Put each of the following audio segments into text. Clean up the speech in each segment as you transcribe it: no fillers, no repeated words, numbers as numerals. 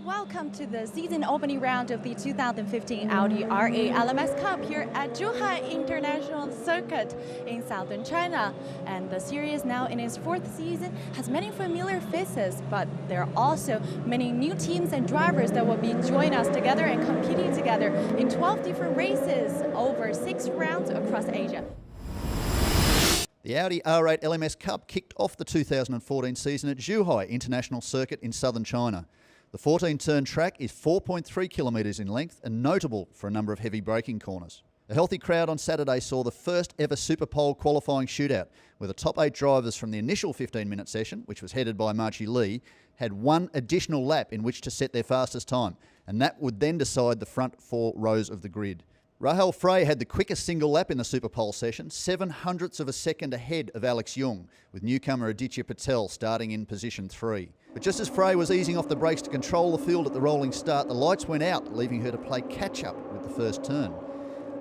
Welcome to the season opening round of the 2015 Audi R8 LMS Cup here at Zhuhai International Circuit in southern China. And the series, now in its fourth season, has many familiar faces, but there are also many new teams and drivers that will be joining us together and competing together in 12 different races over 6 rounds across Asia. The Audi R8 LMS Cup kicked off the 2014 season at Zhuhai International Circuit in southern China. The 14-turn track is 4.3 kilometres in length and notable for a number of heavy braking corners. A healthy crowd on Saturday saw the first ever Super Pole qualifying shootout, where the top 8 drivers from the initial 15-minute session, which was headed by Marchi Li, had one additional lap in which to set their fastest time, and that would then decide the front 4 rows of the grid. Rahul Frey had the quickest single lap in the Super Pole session, 0.07 of a second ahead of Alex Jung, with newcomer Aditya Patel starting in position 3. But just as Frey was easing off the brakes to control the field at the rolling start, the lights went out, leaving her to play catch-up with the first turn.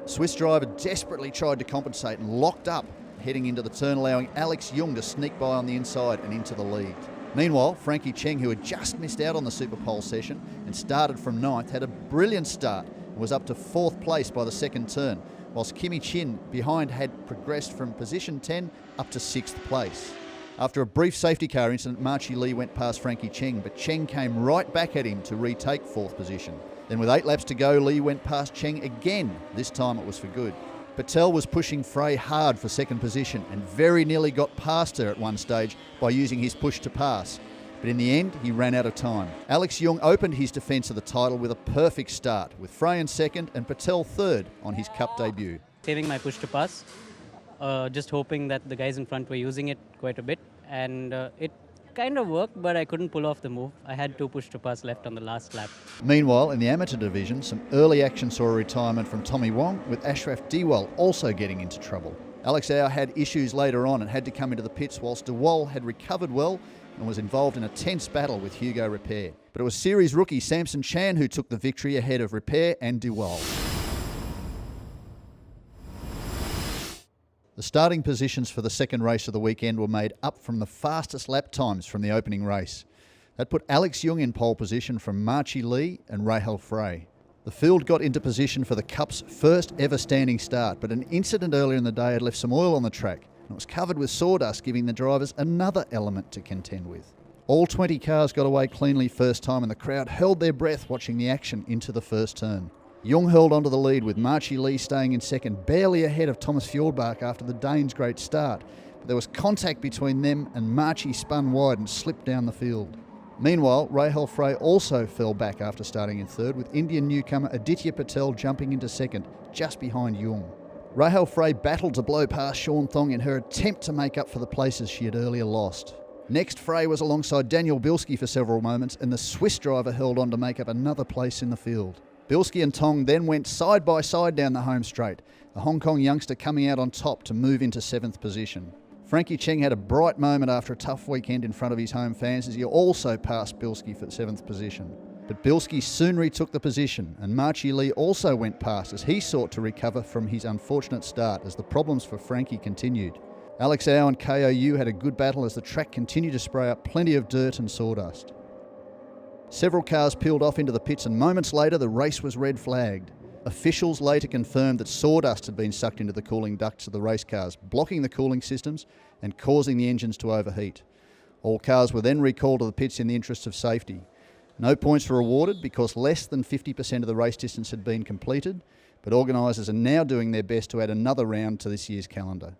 The Swiss driver desperately tried to compensate and locked up, heading into the turn, allowing Alex Jung to sneak by on the inside and into the lead. Meanwhile, Frankie Cheng, who had just missed out on the Super Pole session and started from 9th, had a brilliant start and was up to 4th place by the second turn, whilst Kimi Chin behind had progressed from position 10 up to 6th place. After a brief safety car incident, Marchi Li went past Frankie Cheng, but Cheng came right back at him to retake 4th position. Then with 8 laps to go, Li went past Cheng again. This time it was for good. Patel was pushing Frey hard for 2nd position and very nearly got past her at one stage by using his push to pass. But in the end, he ran out of time. Alex Jung opened his defence of the title with a perfect start, with Frey in 2nd and Patel 3rd on his Cup debut. Saving my push to pass, just hoping that the guys in front were using it quite a bit, and it kind of worked, but I couldn't pull off the move. I had 2 push to pass left on the last lap. Meanwhile, in the amateur division, some early action saw a retirement from Tommy Wong, with Ashraf Diwal also getting into trouble. Alex Au had issues later on and had to come into the pits, whilst Diwal had recovered well and was involved in a tense battle with Hugo Repair. But it was series rookie Samson Chan who took the victory ahead of Repair and Diwal. The starting positions for the second race of the weekend were made up from the fastest lap times from the opening race. That put Alex Jung in pole position from Marchi Li and Rahul Frey. The field got into position for the Cup's first ever standing start, but an incident earlier in the day had left some oil on the track, and it was covered with sawdust, giving the drivers another element to contend with. All 20 cars got away cleanly first time, and the crowd held their breath watching the action into the first turn. Jung held onto the lead, with Marchi Li staying in 2nd, barely ahead of Thomas Fjordbach after the Danes' great start. But there was contact between them, and Marchi spun wide and slipped down the field. Meanwhile, Rahul Frey also fell back after starting in 3rd, with Indian newcomer Aditya Patel jumping into 2nd, just behind Jung. Rahul Frey battled to blow past Sean Thong in her attempt to make up for the places she had earlier lost. Next, Frey was alongside Daniel Bilski for several moments, and the Swiss driver held on to make up another place in the field. Bilski and Tong then went side by side down the home straight, the Hong Kong youngster coming out on top to move into 7th position. Frankie Cheng had a bright moment after a tough weekend in front of his home fans, as he also passed Bilski for 7th position. But Bilski soon retook the position, and Marchi Li also went past as he sought to recover from his unfortunate start as the problems for Frankie continued. Alex Au and KOU had a good battle as the track continued to spray up plenty of dirt and sawdust. Several cars peeled off into the pits, and moments later the race was red flagged. Officials later confirmed that sawdust had been sucked into the cooling ducts of the race cars, blocking the cooling systems and causing the engines to overheat. All cars were then recalled to the pits in the interests of safety. No points were awarded because less than 50% of the race distance had been completed, but organisers are now doing their best to add another round to this year's calendar.